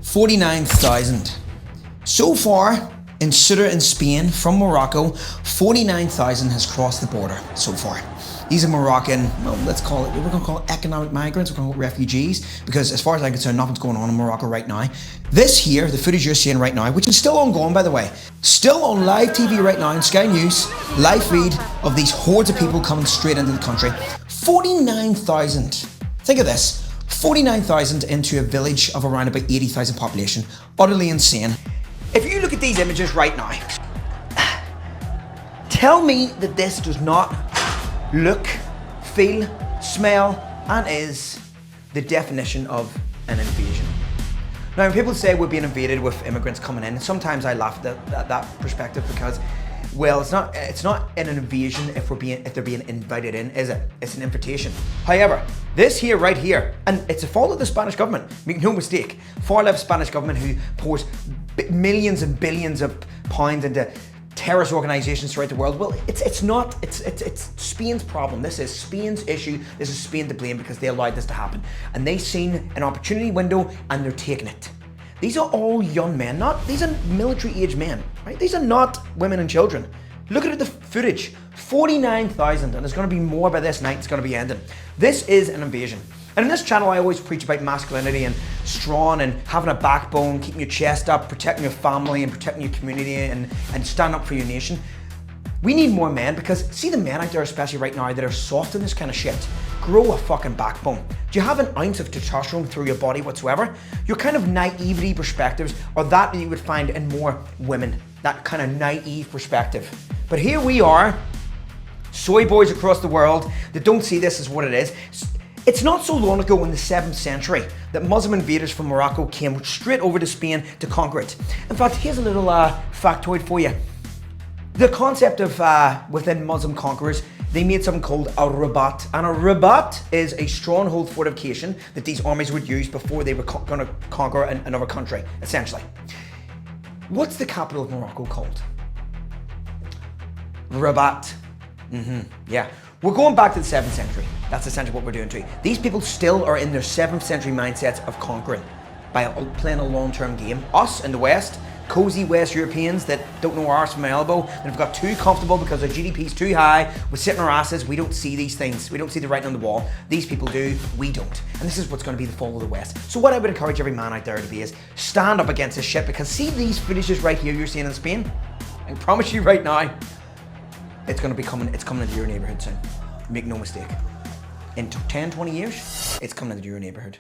49,000. So far, in Ceuta in Spain, from Morocco, 49,000 has crossed the border so far. These are Moroccan, well, let's call it, we're going to call it economic migrants, we're going to call it refugees, because as far as I'm concerned, nothing's going on in Morocco right now. This here, the footage you're seeing right now, which is still ongoing by the way, still on live TV right now in Sky News, live feed of these hordes of people coming straight into the country. 49,000. Think of this, 49,000 into a village of around about 80,000 population. Utterly insane. If you look at these images right now, tell me that this does not look, feel, smell, and is the definition of an invasion. Now, when people say we're being invaded with immigrants coming in, sometimes I laugh at that perspective because, well, it's not an invasion if they're being invited in, is it? It's an invitation. However, this here, right here, and it's a fault of the Spanish government, make no mistake, far-left Spanish government who pours millions and billions of pounds into terrorist organizations throughout the world. Well, it's Spain's problem. This is Spain's issue. This is Spain to blame because they allowed this to happen. And they seen an opportunity window and they're taking it. These are all young men, these are military age men, right? These are not women and children. Look at the footage, 49,000, and there's gonna be more by this night, it's gonna be ending. This is an invasion. And in this channel, I always preach about masculinity and strong and having a backbone, keeping your chest up, protecting your family and protecting your community and stand up for your nation. We need more men because see the men out there, especially right now, that are soft in this kind of shit. Grow a fucking backbone. Do you have an ounce of testosterone through your body whatsoever? Your kind of naivety perspectives are that you would find in more women, that kind of naive perspective. But here we are, soy boys across the world that don't see this as what it is. It's not so long ago in the 7th century that Muslim invaders from Morocco came straight over to Spain to conquer it. In fact, here's a little factoid for you. The concept of within Muslim conquerors, they made something called a rabat. And a rabat is a stronghold fortification that these armies would use before they were going to conquer another country, essentially. What's the capital of Morocco called? Rabat. Yeah. We're going back to the 7th century. That's essentially what we're doing too. These people still are in their 7th century mindsets of conquering by playing a long-term game. Us in the West, cozy West Europeans that don't know our arse from my elbow, that have got too comfortable because their GDP's too high, we're sitting on our asses, we don't see these things. We don't see the writing on the wall. These people do, we don't. And this is what's going to be the fall of the West. So what I would encourage every man out there to be is stand up against this shit, because see these footages right here you're seeing in Spain? I promise you right now, it's coming into your neighborhood soon. Make no mistake. In 10, 20 years, it's coming into your neighborhood.